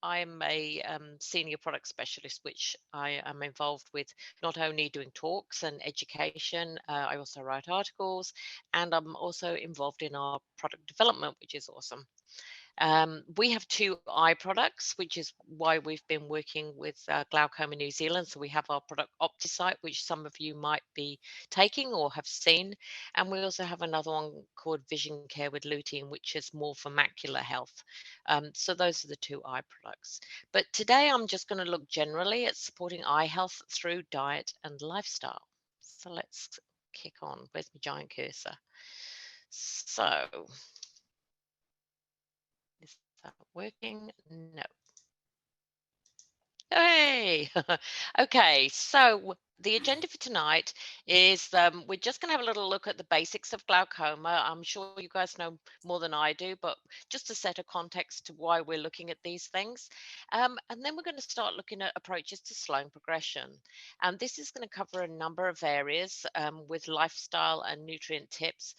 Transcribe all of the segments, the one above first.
I'm a senior product specialist, which I am involved with not only doing talks and education, I also write articles, and I'm also involved in our product development, which is awesome. We have two eye products, which is why we've been working with Glaucoma New Zealand. So we have our product OptiSight, which some of you might be taking or have seen. And we also have another one called Vision Care with lutein, which is more for macular health. So those are the two eye products. But today I'm just going to look generally at supporting eye health through diet and lifestyle. So let's kick on. Where's my giant cursor? So is that working? No. Hey, okay. So the agenda for tonight is we're just going to have a little look at the basics of glaucoma. I'm sure you guys know more than I do, but just to set a context to why we're looking at these things. And then we're going to start looking at approaches to slowing progression. And this is going to cover a number of areas with lifestyle and nutrient tips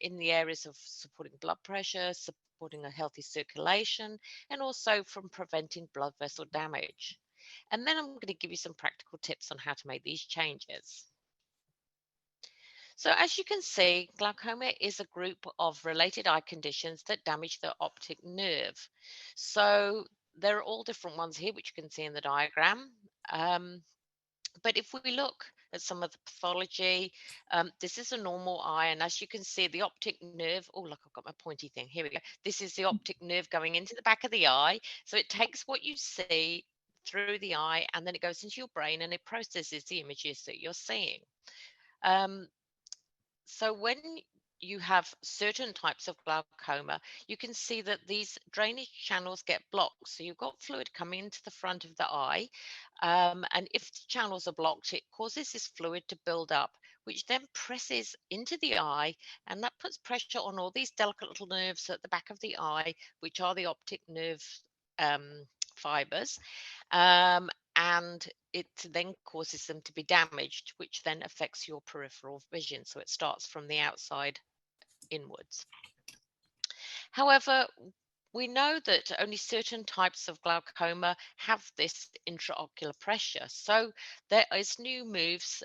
in the areas of supporting blood pressure, supporting a healthy circulation, and also from preventing blood vessel damage. And then I'm going to give you some practical tips on how to make these changes. So as you can see, glaucoma is a group of related eye conditions that damage the optic nerve. So there are all different ones here, which you can see in the diagram. But if we look at some of the pathology, this is a normal eye. And as you can see, the optic nerve, oh, look, I've got my pointy thing. Here we go. This is the optic nerve going into the back of the eye. So it takes what you see through the eye, and then it goes into your brain and it processes the images that you're seeing. So when you have certain types of glaucoma, you can see that these drainage channels get blocked. So you've got fluid coming into the front of the eye. And if the channels are blocked, it causes this fluid to build up, which then presses into the eye. And that puts pressure on all these delicate little nerves at the back of the eye, which are the optic nerve fibers. And it then causes them to be damaged, which then affects your peripheral vision. So it starts from the outside inwards. However, we know that only certain types of glaucoma have this intraocular pressure. So there is new moves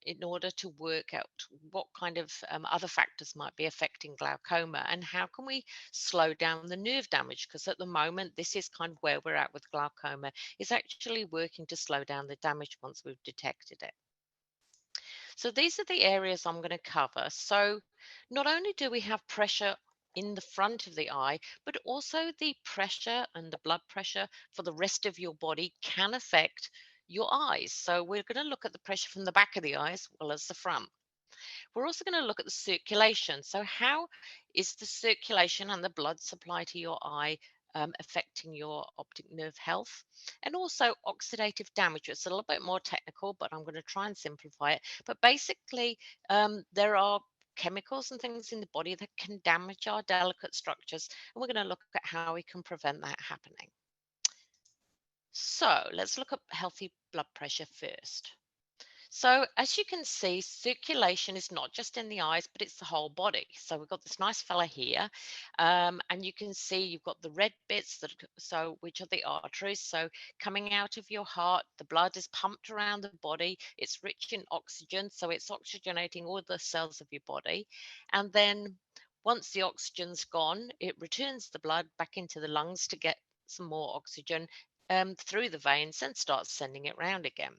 in order to work out what kind of other factors might be affecting glaucoma and how can we slow down the nerve damage, because at the moment this is kind of where we're at with glaucoma, is actually working to slow down the damage once we've detected it. So these are the areas I'm going to cover. So not only do we have pressure in the front of the eye, but also the pressure and the blood pressure for the rest of your body can affect your eyes. So we're going to look at the pressure from the back of the eye as well as the front. We're also going to look at the circulation. So how is the circulation and the blood supply to your eye affecting your optic nerve health? And also oxidative damage. It's a little bit more technical, but I'm going to try and simplify it. But basically, there are chemicals and things in the body that can damage our delicate structures. And we're going to look at how we can prevent that happening. So let's look at healthy blood pressure first. So as you can see, circulation is not just in the eyes, but it's the whole body. So we've got this nice fella here, and you can see you've got the red bits which are the arteries. So coming out of your heart, the blood is pumped around the body. It's rich in oxygen, so it's oxygenating all the cells of your body. And then once the oxygen's gone, it returns the blood back into the lungs to get some more oxygen through the veins and starts sending it round again.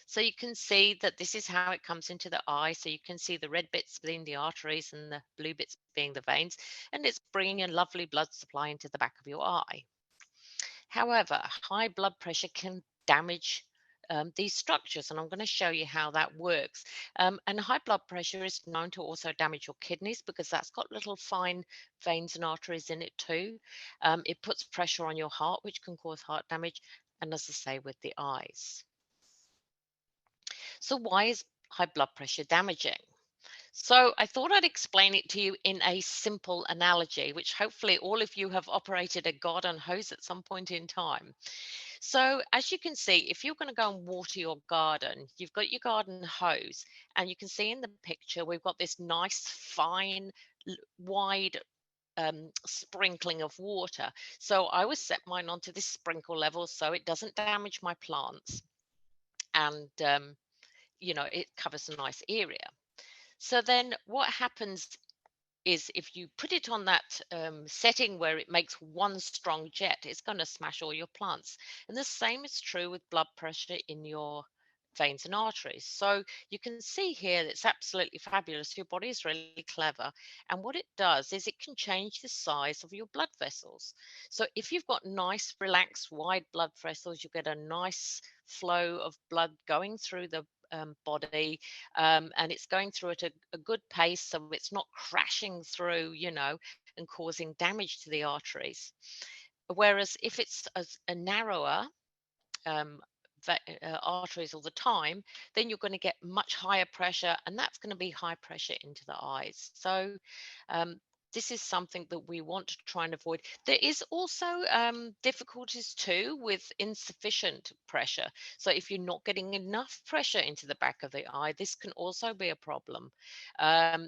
So you can see that this is how it comes into the eye. So you can see the red bits being the arteries and the blue bits being the veins, and it's bringing a lovely blood supply into the back of your eye. However, high blood pressure can damage these structures, and I'm going to show you how that works. And high blood pressure is known to also damage your kidneys because that's got little fine veins and arteries in it too. It puts pressure on your heart, which can cause heart damage, and as I say, with the eyes. So why is high blood pressure damaging? So I thought I'd explain it to you in a simple analogy, which hopefully all of you have operated a garden hose at some point in time. So as you can see, if you're going to go and water your garden, you've got your garden hose, and you can see in the picture, we've got this nice, fine, wide sprinkling of water. So I always set mine onto this sprinkle level so it doesn't damage my plants, and it covers a nice area. So then what happens is if you put it on that setting where it makes one strong jet, it's going to smash all your plants. And the same is true with blood pressure in your veins and arteries. So you can see here that it's absolutely fabulous. Your body is really clever. And what it does is it can change the size of your blood vessels. So if you've got nice, relaxed, wide blood vessels, you get a nice flow of blood going through the body, and it's going through at a good pace, so it's not crashing through, and causing damage to the arteries. Whereas if it's a narrower um, arteries all the time, then you're going to get much higher pressure, and that's going to be high pressure into the eyes. So um, this is something that we want to try and avoid. There is also difficulties too with insufficient pressure. So if you're not getting enough pressure into the back of the eye, this can also be a problem.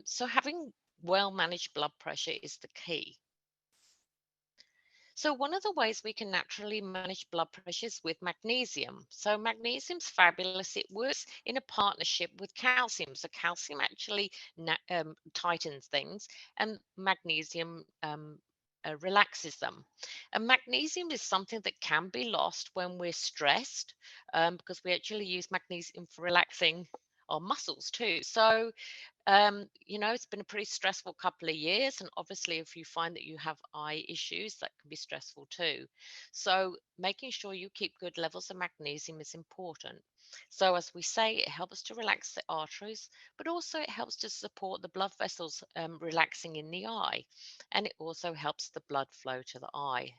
So having well managed blood pressure is the key. So one of the ways we can naturally manage blood pressure is with magnesium. So magnesium's fabulous. It works in a partnership with calcium. So calcium actually tightens things, and magnesium relaxes them. And magnesium is something that can be lost when we're stressed, because we actually use magnesium for relaxing our muscles too. So it's been a pretty stressful couple of years, and obviously, if you find that you have eye issues, that can be stressful too. So, making sure you keep good levels of magnesium is important. So, as we say, it helps to relax the arteries, but also it helps to support the blood vessels relaxing in the eye, and it also helps the blood flow to the eye.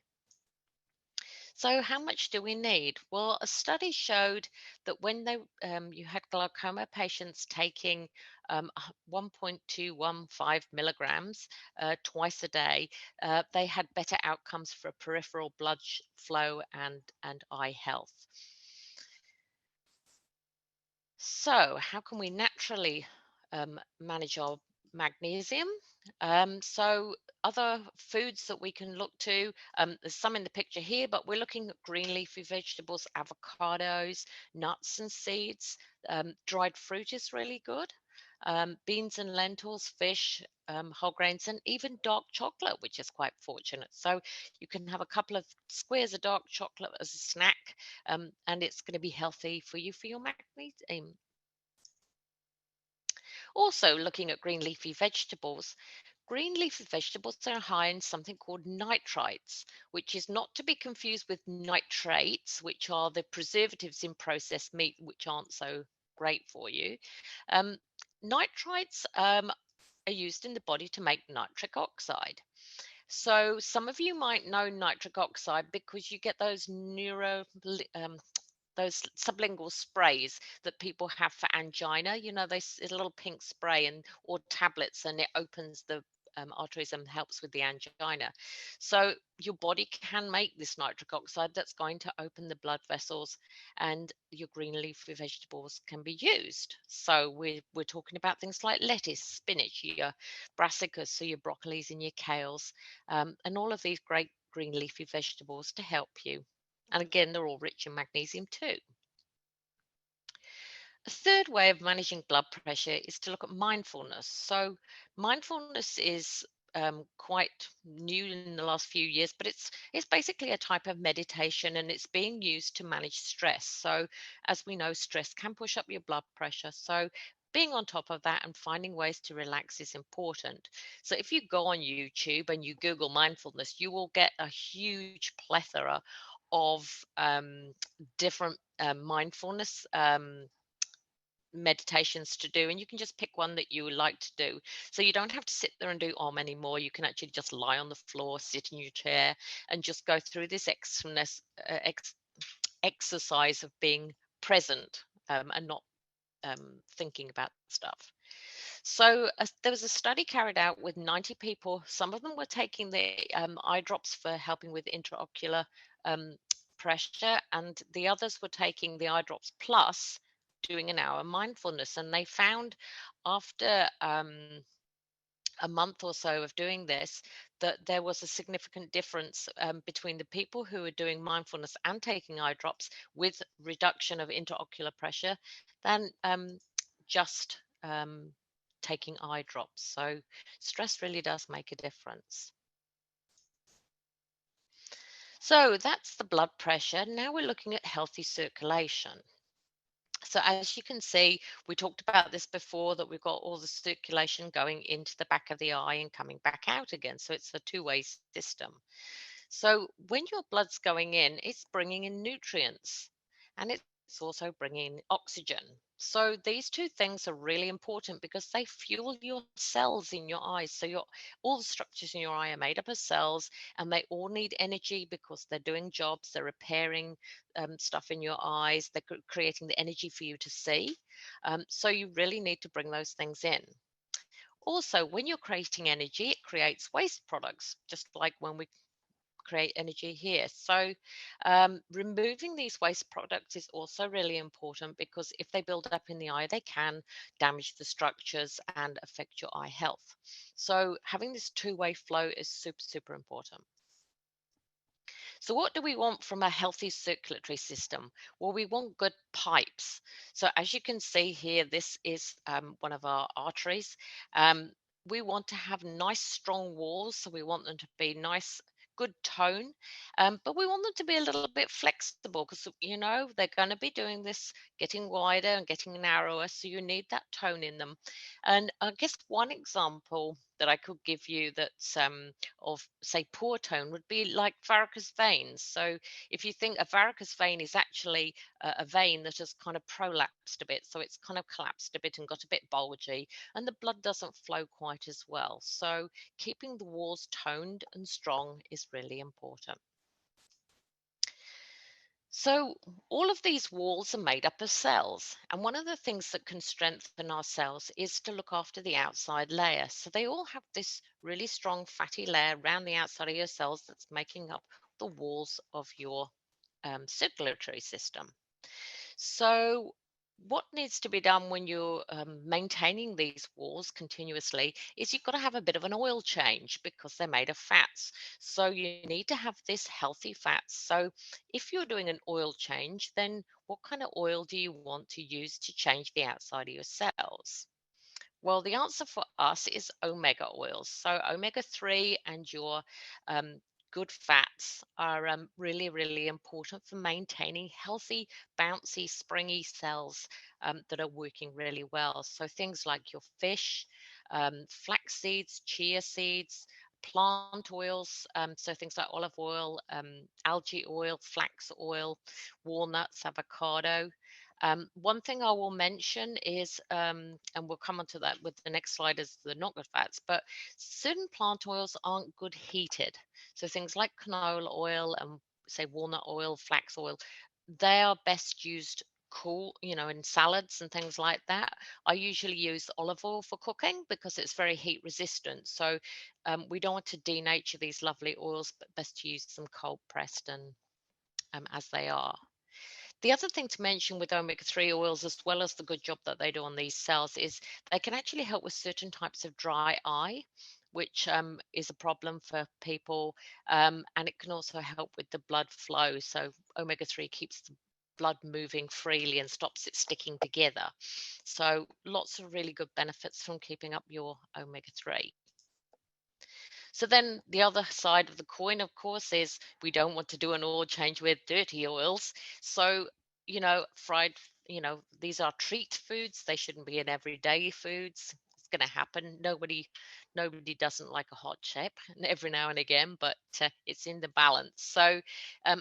So, how much do we need? Well, a study showed that when you had glaucoma patients taking 1.215 milligrams twice a day, they had better outcomes for peripheral blood flow and eye health. So, how can we naturally manage our magnesium? So, other foods that we can look to, there's some in the picture here, but we're looking at green leafy vegetables, avocados, nuts and seeds. Dried fruit is really good. Beans and lentils, fish, whole grains, and even dark chocolate, which is quite fortunate. So, you can have a couple of squares of dark chocolate as a snack, and it's going to be healthy for you for your magnesium. Also, looking at green leafy vegetables are high in something called nitrites, which is not to be confused with nitrates, which are the preservatives in processed meat, which aren't so great for you. Um, Nitrites are used in the body to make nitric oxide. So some of you might know nitric oxide because you get those sublingual sprays that people have for angina. It's a little pink spray and or tablets, and it opens the arteries and helps with the angina. So your body can make this nitric oxide that's going to open the blood vessels, and your green leafy vegetables can be used. So we're talking about things like lettuce, spinach, your brassicas, so your broccolis and your kales, and all of these great green leafy vegetables to help you. And again, they're all rich in magnesium too. A third way of managing blood pressure is to look at mindfulness. So, mindfulness is quite new in the last few years, but it's basically a type of meditation, and it's being used to manage stress. So, as we know, stress can push up your blood pressure. So, being on top of that and finding ways to relax is important. So, if you go on YouTube and you Google mindfulness, you will get a huge plethora of different mindfulness meditations to do, and you can just pick one that you would like to do. So you don't have to sit there and do om anymore. You can actually just lie on the floor, sit in your chair, and just go through this exercise of being present, and not thinking about stuff. So there was a study carried out with 90 people. Some of them were taking the eye drops for helping with intraocular um, pressure, and the others were taking the eye drops plus doing an hour mindfulness. And they found after a month or so of doing this that there was a significant difference between the people who were doing mindfulness and taking eye drops with reduction of intraocular pressure than just taking eye drops. So stress really does make a difference. So that's the blood pressure. Now we're looking at healthy circulation. So as you can see, we talked about this before, that we've got all the circulation going into the back of the eye and coming back out again. So it's a two-way system. So when your blood's going in, it's bringing in nutrients and it's also bringing in oxygen. So these two things are really important because they fuel your cells in your eyes. So all the structures in your eye are made up of cells, and they all need energy because they're doing jobs, they're repairing stuff in your eyes, they're creating the energy for you to see. So you really need to bring those things in. Also, when you're creating energy, it creates waste products, just like when we create energy here. So, removing these waste products is also really important because if they build up in the eye, they can damage the structures and affect your eye health. So, having this two-way flow is super, super important. So, what do we want from a healthy circulatory system? Well, we want good pipes. So, as you can see here, this is one of our arteries. Um, we want to have nice, strong walls. So, we want them to be nice, good tone, but we want them to be a little bit flexible because, they're going to be doing this, getting wider and getting narrower. So, you need that tone in them. And I guess one example that I could give you that's of, say, poor tone would be like varicose veins. So if you think a varicose vein is actually a vein that has kind of prolapsed a bit, so it's kind of collapsed a bit and got a bit bulgy, and the blood doesn't flow quite as well. So keeping the walls toned and strong is really important. So, all of these walls are made up of cells, and one of the things that can strengthen our cells is to look after the outside layer. So, they all have this really strong fatty layer around the outside of your cells that's making up the walls of your circulatory system. So, what needs to be done when you're maintaining these walls continuously is you've got to have a bit of an oil change because they're made of fats. So, you need to have this healthy fats. So, if you're doing an oil change, then what kind of oil do you want to use to change the outside of your cells? Well, the answer for us is omega oils. So, omega 3 and your good fats are really, really important for maintaining healthy, bouncy, springy cells that are working really well. So, things like your fish, flax seeds, chia seeds, plant oils, so things like olive oil, algae oil, flax oil, walnuts, avocado. One thing I will mention is, and we'll come on to that with the next slide, is the not good fats, but certain plant oils aren't good heated. So things like canola oil and, say, walnut oil, flax oil, they are best used cool, in salads and things like that. I usually use olive oil for cooking because it's very heat resistant. So we don't want to denature these lovely oils, but best to use them cold pressed and as they are. The other thing to mention with omega-3 oils, as well as the good job that they do on these cells, is they can actually help with certain types of dry eye, which is a problem for people. And it can also help with the blood flow. So omega-3 keeps the blood moving freely and stops it sticking together. So lots of really good benefits from keeping up your omega-3. So then the other side of the coin, of course, is we don't want to do an oil change with dirty oils. So, fried, these are treat foods. They shouldn't be in everyday foods. It's going to happen. Nobody doesn't like a hot chip every now and again, but it's in the balance. So,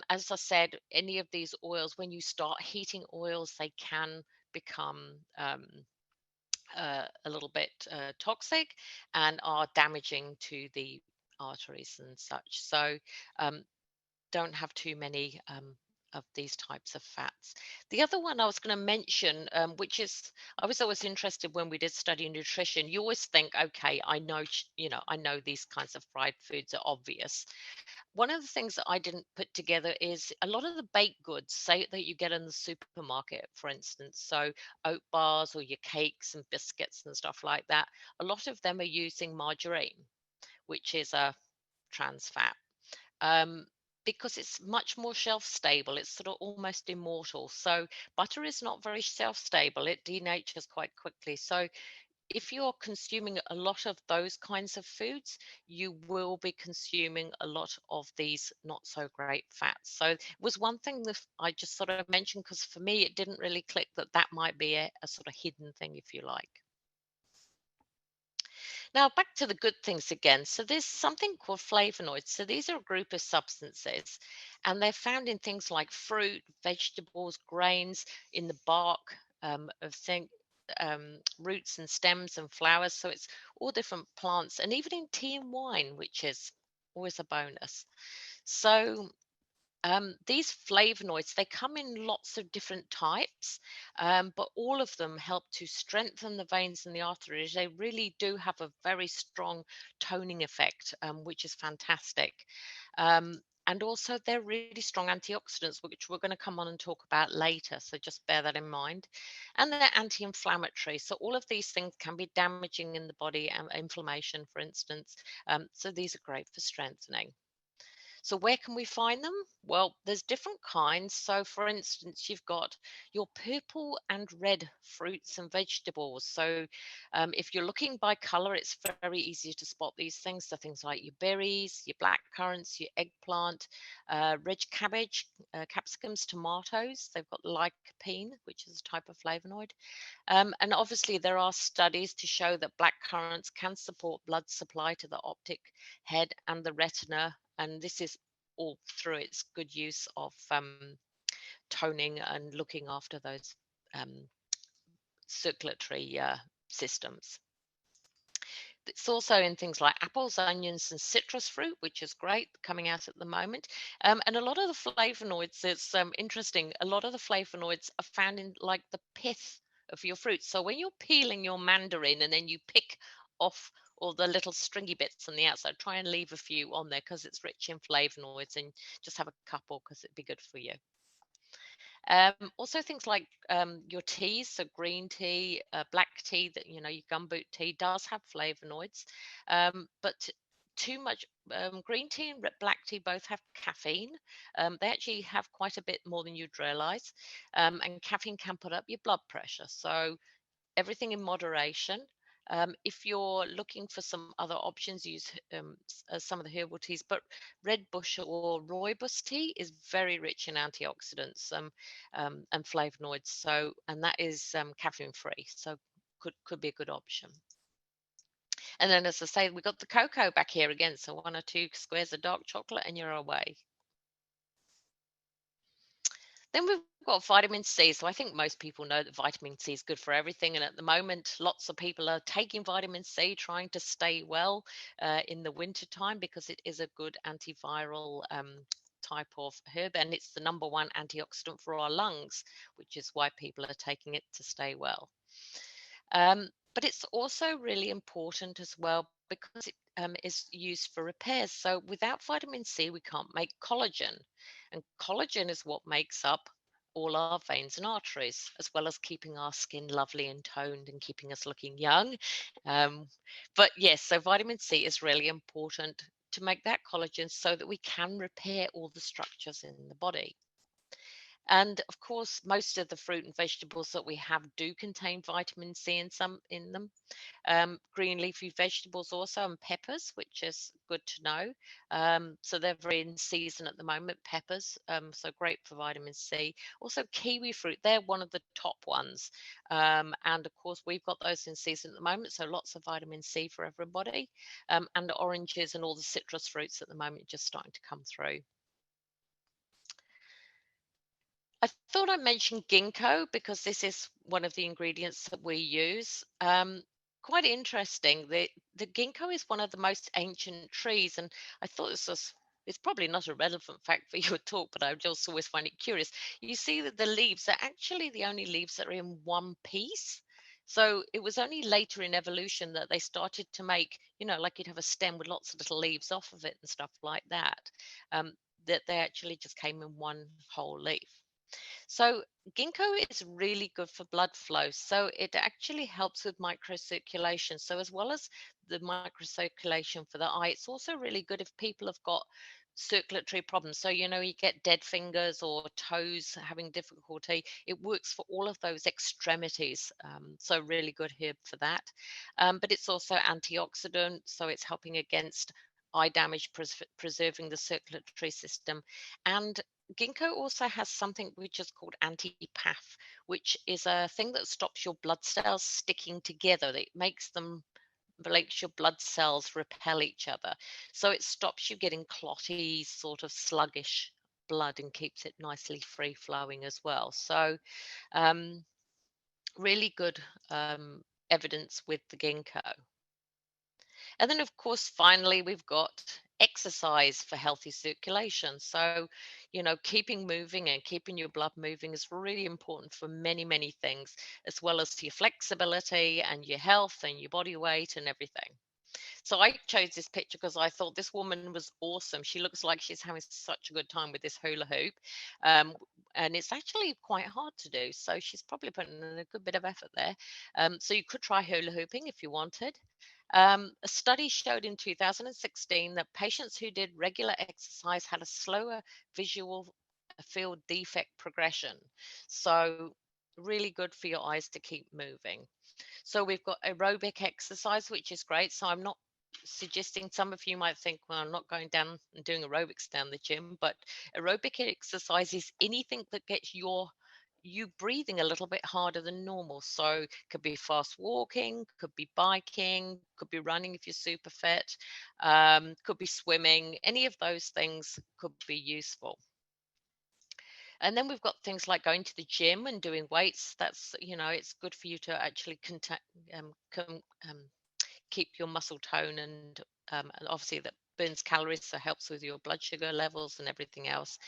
as I said, any of these oils, when you start heating oils, they can become a little bit toxic and are damaging to the arteries and such. So um, don't have too many of these types of fats. The other one I was going to mention, which is, I was always interested when we did study nutrition. You always think, okay, I know these kinds of fried foods are obvious. One of the things that I didn't put together is a lot of the baked goods, say that you get in the supermarket, for instance, so oat bars or your cakes and biscuits and stuff like that. A lot of them are using margarine, which is a trans fat. Um, because it's much more shelf stable, it's sort of almost immortal. So butter is not very shelf stable; it denatures quite quickly. So if you're consuming a lot of those kinds of foods, you will be consuming a lot of these not so great fats. So it was one thing that I just sort of mentioned because for me it didn't really click that that might be a sort of hidden thing, if you like. Now, back to the good things again. So, there's something called flavonoids. So, these are a group of substances, and they're found in things like fruit, vegetables, grains, in the bark of roots and stems and flowers. So, it's all different plants, and even in tea and wine, which is always a bonus. So, these flavonoids, they come in lots of different types, but all of them help to strengthen the veins and the arteries. They really do have a very strong toning effect, which is fantastic. And also, they're really strong antioxidants, which we're going to come on and talk about later. So just bear that in mind. And they're anti-inflammatory. So all of these things can be damaging in the body, inflammation, for instance. So these are great for strengthening. So where can we find them? Well, there's different kinds. So for instance, you've got your purple and red fruits and vegetables. So if you're looking by color, it's very easy to spot these things. So things like your berries, your black currants, your eggplant, red cabbage, capsicums, tomatoes. They've got lycopene, which is a type of flavonoid. And obviously, there are studies to show that black currants can support blood supply to the optic head and the retina. And this is all through its good use of toning and looking after those um, circulatory systems. It's also in things like apples, onions, and citrus fruit, which is great coming out at the moment. And a lot of the flavonoids, it's interesting, a lot of the flavonoids are found in like the pith of your fruit. So when you're peeling your mandarin and then you pick off all the little stringy bits on the outside, try and leave a few on there because it's rich in flavonoids, and just have a couple because it'd be good for you. Also things like your teas, so green tea, black tea, that your gumboot tea does have flavonoids, but too much green tea and black tea both have caffeine. They actually have quite a bit more than you'd realize, and caffeine can put up your blood pressure. So everything in moderation. If you're looking for some other options, use some of the herbal teas, but red bush or rooibos tea is very rich in antioxidants and flavonoids. So, and that is caffeine free, so could be a good option. And then, as I say, we got the cocoa back here again. So 1 or 2 squares of dark chocolate, and you're away. Then we've got vitamin C. So I think most people know that vitamin C is good for everything. And at the moment, lots of people are taking vitamin C, trying to stay well in the winter time because it is a good antiviral type of herb. And it's the #1 antioxidant for our lungs, which is why people are taking it to stay well. But it's also really important as well because it is used for repairs. So without vitamin C, we can't make collagen. And collagen is what makes up all our veins and arteries, as well as keeping our skin lovely and toned and keeping us looking young. But yes, so vitamin C is really important to make that collagen so that we can repair all the structures in the body. And of course, most of the fruit and vegetables that we have do contain vitamin C in some in them. Green leafy vegetables also, and peppers, which is good to know. So they're very in season at the moment, peppers. So great for vitamin C. Also kiwi fruit, they're one of the top ones. And of course, we've got those in season at the moment. So lots of vitamin C for everybody. And oranges and all the citrus fruits at the moment just starting to come through. I thought I'd mention ginkgo because this is one of the ingredients that we use. Quite interesting. The ginkgo is one of the most ancient trees, and I thought this was. It's probably not a relevant fact for your talk, but I just always find it curious. You see that the leaves are actually the only leaves that are in one piece. So it was only later in evolution that they started to make, like you'd have a stem with lots of little leaves off of it and stuff like that. That they actually just came in one whole leaf. So ginkgo is really good for blood flow. So it actually helps with microcirculation. So as well as the microcirculation for the eye, it's also really good if people have got circulatory problems. So, you get dead fingers or toes having difficulty. It works for all of those extremities. So really good here for that. But it's also antioxidant. So it's helping against eye damage, preserving the circulatory system. And ginkgo also has something which is called anti-path, which is a thing that stops your blood cells sticking together. It makes your blood cells repel each other. So it stops you getting clotty, sort of sluggish blood and keeps it nicely free flowing as well. So um, really good evidence with the ginkgo. And then, of course, finally, we've got exercise for healthy circulation. So, keeping moving and keeping your blood moving is really important for many, many things, as well as your flexibility and your health and your body weight and everything. So I chose this picture because I thought this woman was awesome. She looks like she's having such a good time with this hula hoop. Um, and it's actually quite hard to do. So she's probably putting in a good bit of effort there. So you could try hula hooping if you wanted. A study showed in 2016 that patients who did regular exercise had a slower visual field defect progression. So really good for your eyes to keep moving. So we've got aerobic exercise, which is great. So I'm not suggesting, some of you might think, well, I'm not going down and doing aerobics down the gym, but aerobic exercise is anything that gets you breathing a little bit harder than normal. So could be fast walking, could be biking, could be running if you're super fit, could be swimming. Any of those things could be useful. And then we've got things like going to the gym and doing weights. That's, it's good for you to actually um, com, um, keep your muscle tone, and obviously that burns calories, so helps with your blood sugar levels and everything else.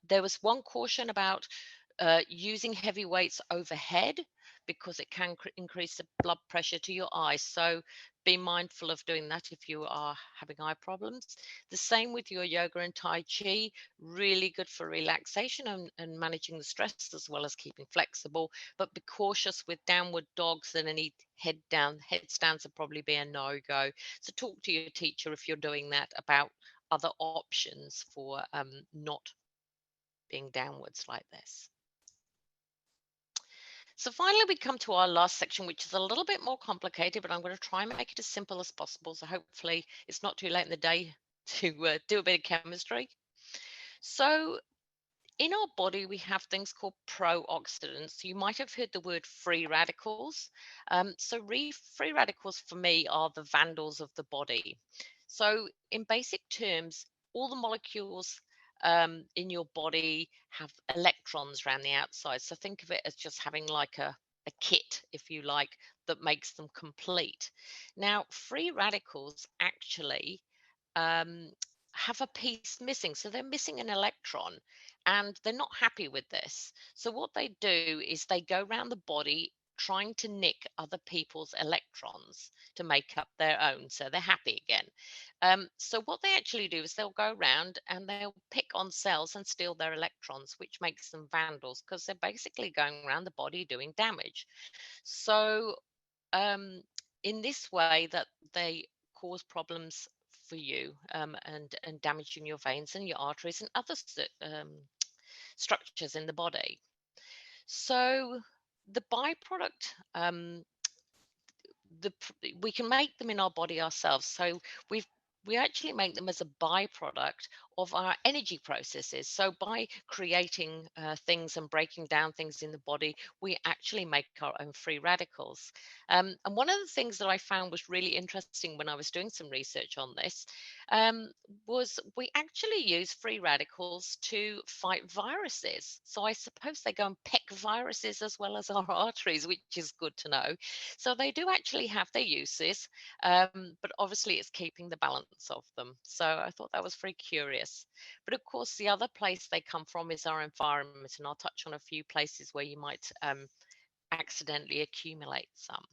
There was one caution about using heavy weights overhead because it can increase the blood pressure to your eyes. So be mindful of doing that if you are having eye problems. The same with your yoga and Tai Chi, really good for relaxation and managing the stress as well as keeping flexible. But be cautious with downward dogs, and any headstands would probably be a no-go. So talk to your teacher if you're doing that about other options for not being downwards like this. So finally, we come to our last section, which is a little bit more complicated, but I'm going to try and make it as simple as possible. So hopefully it's not too late in the day to do a bit of chemistry. So in our body, we have things called pro-oxidants. You might have heard the word free radicals. Free radicals for me are the vandals of the body. So in basic terms, all the molecules in your body have electrons around the outside. So think of it as just having like a kit, if you like, that makes them complete. Now, free radicals actually um, have a piece missing. So they're missing an electron and they're not happy with this. So what they do is they go around the body trying to nick other people's electrons to make up their own. So they're happy again. So what they actually do is they'll go around and they'll pick on cells and steal their electrons, which makes them vandals because they're basically going around the body doing damage. So um, in this way that they cause problems for you, and damaging your veins and your arteries and other structures in the body. So the byproduct, we can make them in our body ourselves. So we actually make them as a byproduct of our energy processes. So by creating things and breaking down things in the body, we actually make our own free radicals. And one of the things that I found was really interesting when I was doing some research on this, um, was we actually use free radicals to fight viruses. So I suppose they go and peck viruses as well as our arteries, which is good to know. So they do actually have their uses, but obviously it's keeping the balance of them. So I thought that was very curious. But of course, the other place they come from is our environment, and I'll touch on a few places where you might accidentally accumulate some.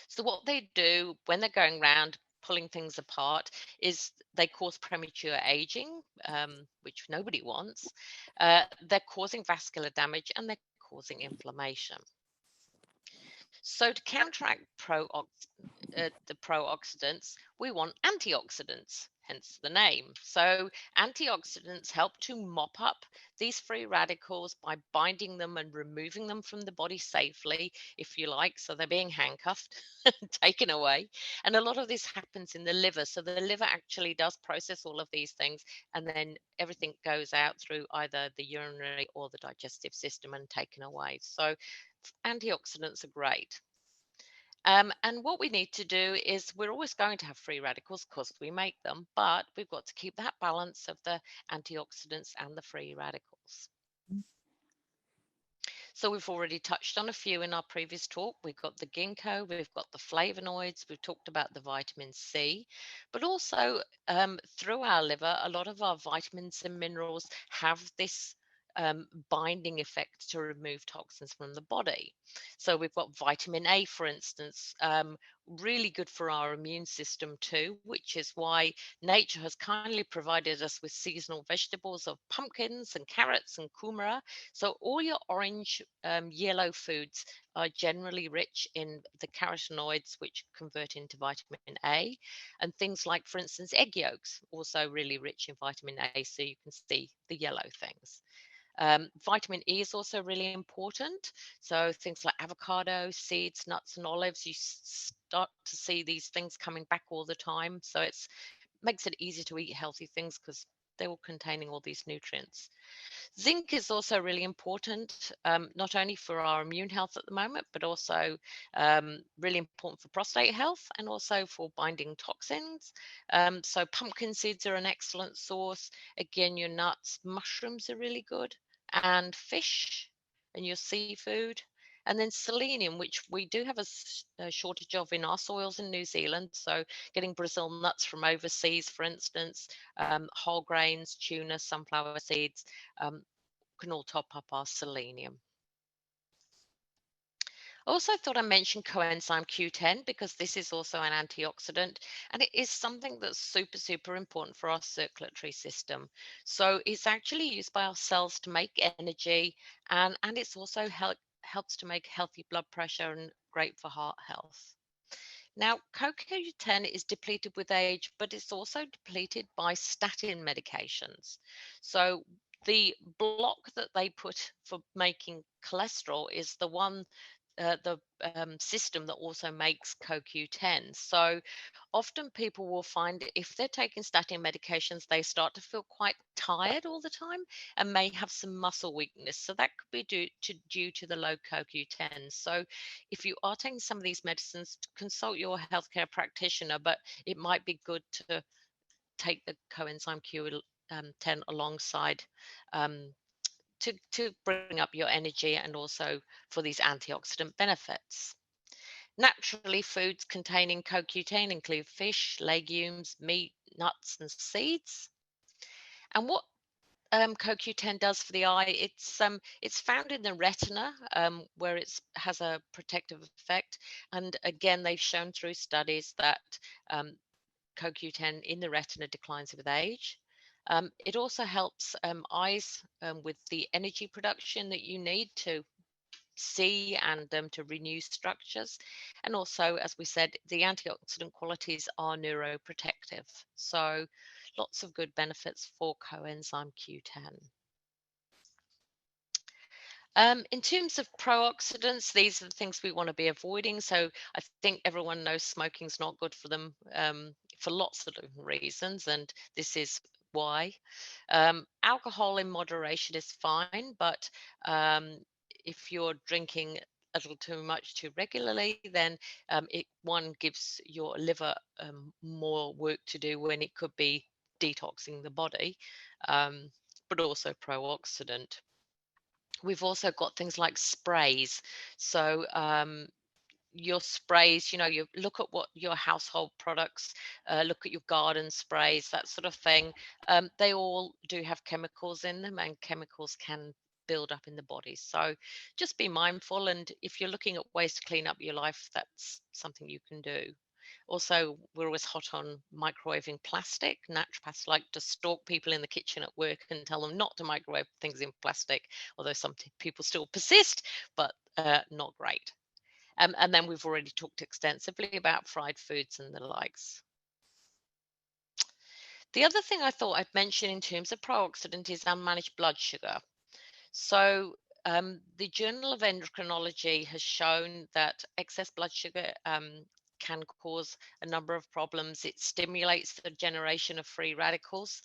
So what they do when they're going around pulling things apart is they cause premature aging, which nobody wants. They're causing vascular damage and they're causing inflammation. So to counteract the pro-oxidants, we want antioxidants, hence the name. So antioxidants help to mop up these free radicals by binding them and removing them from the body safely, if you like. So they're being handcuffed, taken away. And a lot of this happens in the liver. So the liver actually does process all of these things, and then everything goes out through either the urinary or the digestive system and taken away. So antioxidants are great. And what we need to do is we're always going to have free radicals because we make them, but we've got to keep that balance of the antioxidants and the free radicals. So we've already touched on a few in our previous talk. We've got the ginkgo, we've got the flavonoids, we've talked about the vitamin C, but also through our liver, a lot of our vitamins and minerals have this binding effect to remove toxins from the body. So we've got vitamin A, for instance, really good for our immune system too, which is why nature has kindly provided us with seasonal vegetables of pumpkins and carrots and kumara. So all your orange, yellow foods are generally rich in the carotenoids, which convert into vitamin A, and things like, for instance, egg yolks, also really rich in vitamin A, so you can see the yellow things. Vitamin E is also really important. So things like avocado, seeds, nuts, and olives, you start to see these things coming back all the time. So it makes it easy to eat healthy things because they're all containing all these nutrients. Zinc is also really important, not only for our immune health at the moment, but also really important for prostate health and also for binding toxins. So pumpkin seeds are an excellent source. Again, your nuts, mushrooms are really good, and fish and your seafood. And then selenium, which we do have a shortage of in our soils in New Zealand. So getting Brazil nuts from overseas, for instance, whole grains, tuna, sunflower seeds, can all top up our selenium. I also thought I'd mention coenzyme Q10 because this is also an antioxidant and it is something that's super, super important for our circulatory system. So it's actually used by our cells to make energy and it's also helps to make healthy blood pressure and great for heart health. Now, CoQ10 is depleted with age, but it's also depleted by statin medications. So the block that they put for making cholesterol is the one the system that also makes CoQ10. So often people will find if they're taking statin medications, they start to feel quite tired all the time and may have some muscle weakness. So that could be due to the low CoQ10. So if you are taking some of these medicines, consult your healthcare practitioner, but it might be good to take the coenzyme Q10 alongside to bring up your energy and also for these antioxidant benefits. Naturally, foods containing CoQ10 include fish, legumes, meat, nuts, and seeds. And what CoQ10 does for the eye, it's found in the retina where it has a protective effect. And again, they've shown through studies that CoQ10 in the retina declines with age. It also helps eyes with the energy production that you need to see and to renew structures. And also, as we said, the antioxidant qualities are neuroprotective. So lots of good benefits for coenzyme Q10. In terms of pro-oxidants, these are the things we want to be avoiding. So I think everyone knows smoking's not good for them for lots of different reasons, and this is why. Alcohol in moderation is fine, but if you're drinking a little too much too regularly, then one gives your liver more work to do when it could be detoxing the body, but also pro-oxidant. We've also got things like sprays. So your sprays, you look at what your household products, look at your garden sprays, that sort of thing. They all do have chemicals in them and chemicals can build up in the body. So just be mindful. And if you're looking at ways to clean up your life, that's something you can do. Also, we're always hot on microwaving plastic. Naturopaths like to stalk people in the kitchen at work and tell them not to microwave things in plastic, although some people still persist, but not great. And then we've already talked extensively about fried foods and the likes. The other thing I thought I'd mention in terms of pro-oxidant is unmanaged blood sugar. So, the Journal of Endocrinology has shown that excess blood sugar can cause a number of problems. It stimulates the generation of free radicals.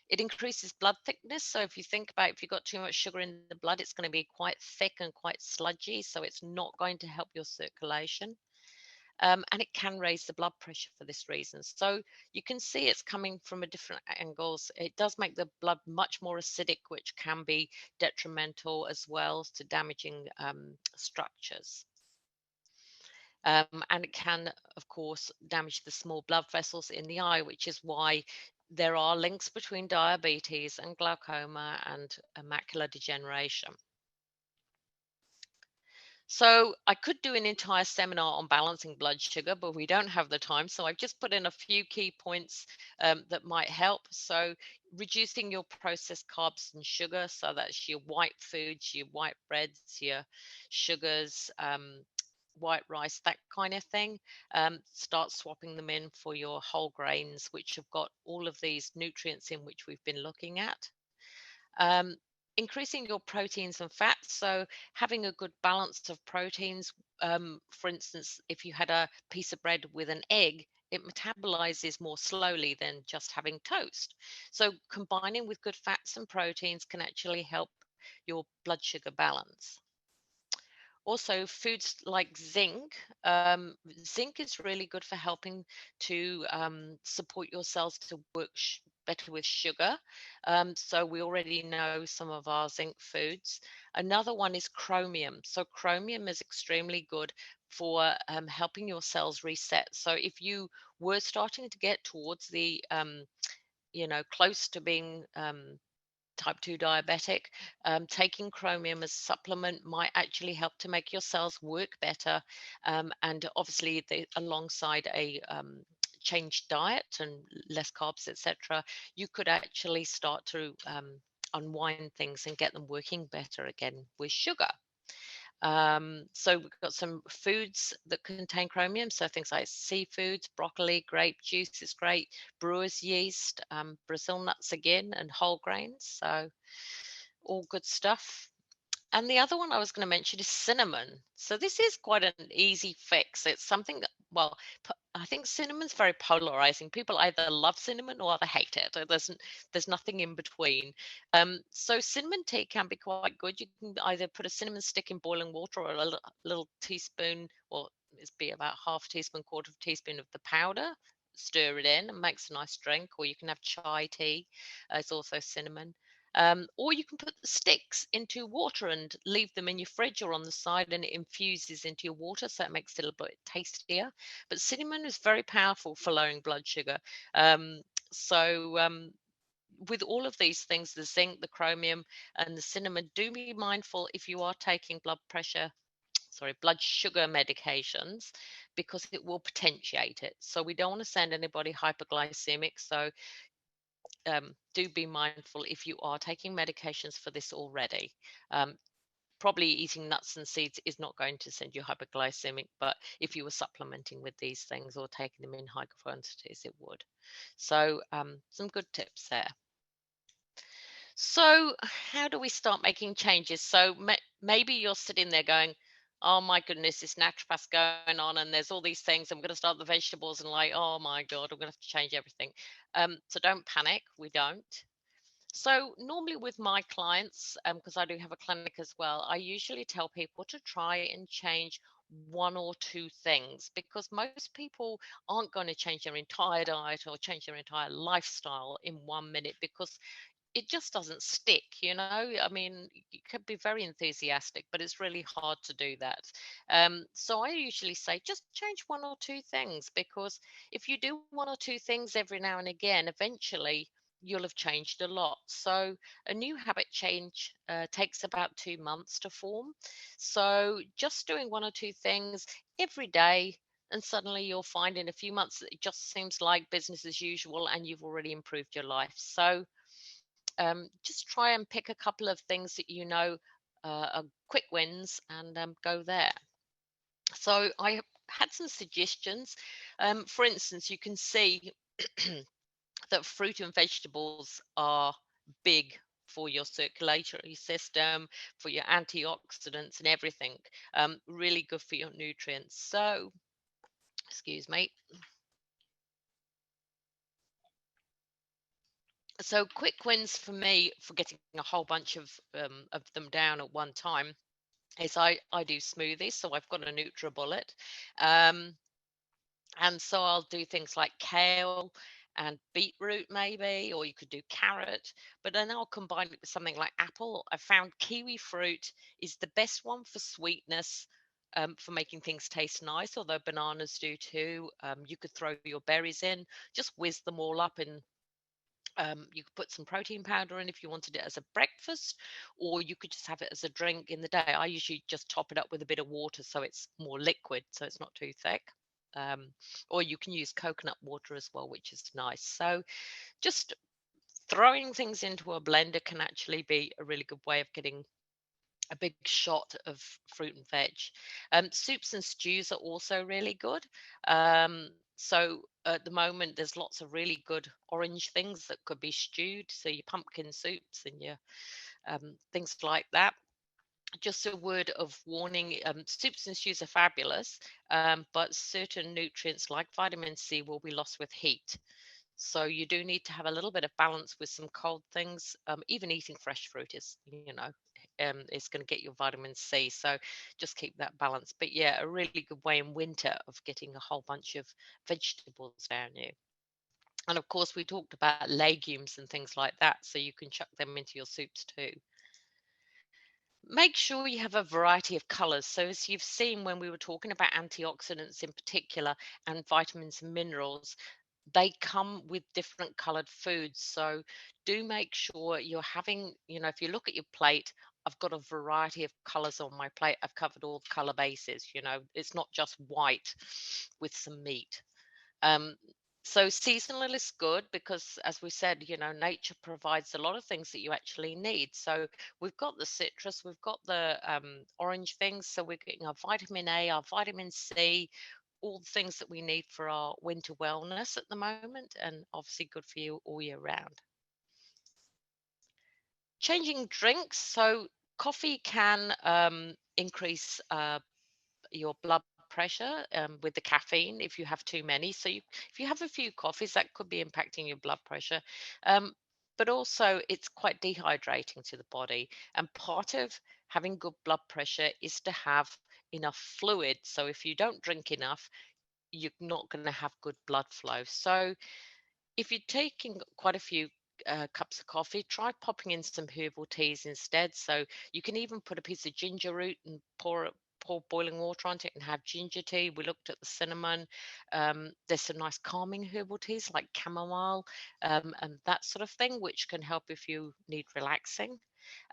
It increases blood thickness. So, if you think about if you've got too much sugar in the blood, it's going to be quite thick and quite sludgy. So, it's not going to help your circulation. And it can raise the blood pressure for this reason. So you can see it's coming from a different angles. It does make the blood much more acidic, which can be detrimental as well to damaging structures. And it can, of course, damage the small blood vessels in the eye, which is why there are links between diabetes and glaucoma and macular degeneration. So I could do an entire seminar on balancing blood sugar, but we don't have the time. So I've just put in a few key points that might help. So reducing your processed carbs and sugar. So that's your white foods, your white breads, your sugars, white rice, that kind of thing. Start swapping them in for your whole grains, which have got all of these nutrients in which we've been looking at. Um, Increasing your proteins and fats. So having a good balance of proteins. For instance, if you had a piece of bread with an egg, it metabolizes more slowly than just having toast. So combining with good fats and proteins can actually help your blood sugar balance. Also, foods like zinc. Zinc is really good for helping to support your cells to work better with sugar. So we already know some of our zinc foods. Another one is chromium. So chromium is extremely good for helping your cells reset. So if you were starting to get towards the close to being type 2 diabetic, taking chromium as a supplement might actually help to make your cells work better. And obviously, alongside a changed diet and less carbs, etc., you could actually start to unwind things and get them working better again with sugar. So we've got some foods that contain chromium. So things like seafoods, broccoli, grape juice is great, brewer's yeast, Brazil nuts again, and whole grains. So all good stuff. And the other one I was going to mention is cinnamon. So this is quite an easy fix. It's something that, well, I think cinnamon's very polarizing. People either love cinnamon or they hate it. There's nothing in between. So cinnamon tea can be quite good. You can either put a cinnamon stick in boiling water or a little teaspoon, or it's be about half a teaspoon, quarter of a teaspoon of the powder. Stir it in and makes a nice drink. Or you can have chai tea. It's also cinnamon. Or you can put the sticks into water and leave them in your fridge or on the side, and it infuses into your water, so it makes it a little bit tastier. But cinnamon is very powerful for lowering blood sugar. So with all of these things, the zinc, the chromium, and the cinnamon, do be mindful if you are taking blood sugar medications, because it will potentiate it. So we don't want to send anybody hyperglycemic. So do be mindful if you are taking medications for this already. Probably eating nuts and seeds is not going to send you hyperglycemic, but if you were supplementing with these things or taking them in high quantities, it would. So some good tips there. So how do we start making changes? So maybe you're sitting there going, oh my goodness, this naturopath going on and there's all these things. I'm going to start the vegetables and like, oh my God, I'm going to have to change everything. So don't panic. We don't. So normally with my clients, because I do have a clinic as well, I usually tell people to try and change one or two things, because most people aren't going to change their entire diet or change their entire lifestyle in 1 minute, because it just doesn't stick, you know. I mean, you could be very enthusiastic, but it's really hard to do that. So I usually say just change one or two things, because if you do one or two things every now and again, eventually you'll have changed a lot. So a new habit change takes about 2 months to form. So just doing one or two things every day and suddenly you'll find in a few months that it just seems like business as usual and you've already improved your life. So just try and pick a couple of things that you know are quick wins and go there. So I had some suggestions. For instance, you can see that fruit and vegetables are big for your circulatory system, for your antioxidants and everything. Really good for your nutrients. So, excuse me. So quick wins for me for getting a whole bunch of them down at one time is I do smoothies. So I've got a NutriBullet. Um, And so I'll do things like kale and beetroot, maybe, or you could do carrot, but then I'll combine it with something like apple. I found kiwi fruit is the best one for sweetness, for making things taste nice, although bananas do too. You could throw your berries in, just whiz them all up, and you could put some protein powder in if you wanted it as a breakfast, or you could just have it as a drink in the day. I usually just top it up with a bit of water so it's more liquid, so it's not too thick. Um, or you can use coconut water as well, which is nice. So just throwing things into a blender can actually be a really good way of getting a big shot of fruit and veg. Soups and stews are also really good. So at the moment, there's lots of really good orange things that could be stewed. So your pumpkin soups and your things like that. Just a word of warning, soups and stews are fabulous, but certain nutrients like vitamin C will be lost with heat. So you do need to have a little bit of balance with some cold things. Even eating fresh fruit is, is going to get your vitamin C. So just keep that balance. But yeah, a really good way in winter of getting a whole bunch of vegetables down you. And of course, we talked about legumes and things like that. So you can chuck them into your soups too. Make sure you have a variety of colors. So, as you've seen when we were talking about antioxidants in particular and vitamins and minerals, they come with different colored foods. So, do make sure you're having, if you look at your plate, I've got a variety of colors on my plate. I've covered all the color bases. It's not just white with some meat. Um, so seasonal is good because, as we said, nature provides a lot of things that you actually need. So we've got the citrus, we've got the orange things. So we're getting our vitamin A, our vitamin C, all the things that we need for our winter wellness at the moment, and obviously good for you all year round. Changing drinks. So coffee can increase your blood pressure with the caffeine if you have too many. So if you have a few coffees, that could be impacting your blood pressure. Um, but also, it's quite dehydrating to the body. And part of having good blood pressure is to have enough fluid. So if you don't drink enough, you're not going to have good blood flow. So if you're taking quite a few cups of coffee, try popping in some herbal teas instead. So you can even put a piece of ginger root and pour boiling water onto it and have ginger tea. We looked at the cinnamon. There's some nice calming herbal teas like chamomile and that sort of thing, which can help if you need relaxing.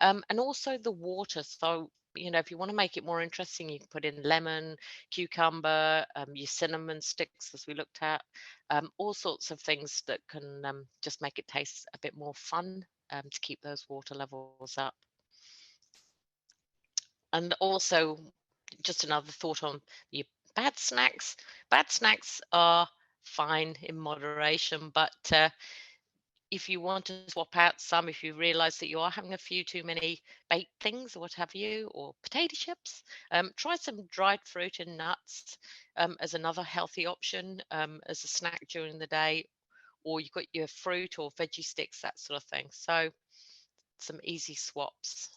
And also the water. So if you want to make it more interesting, you can put in lemon, cucumber, your cinnamon sticks, as we looked at, all sorts of things that can just make it taste a bit more fun to keep those water levels up. And also, just another thought on your bad snacks. Bad snacks are fine in moderation, but if you want to swap out some, if you realize that you are having a few too many baked things or what have you, or potato chips, try some dried fruit and nuts as another healthy option as a snack during the day, or you've got your fruit or veggie sticks, that sort of thing. So some easy swaps.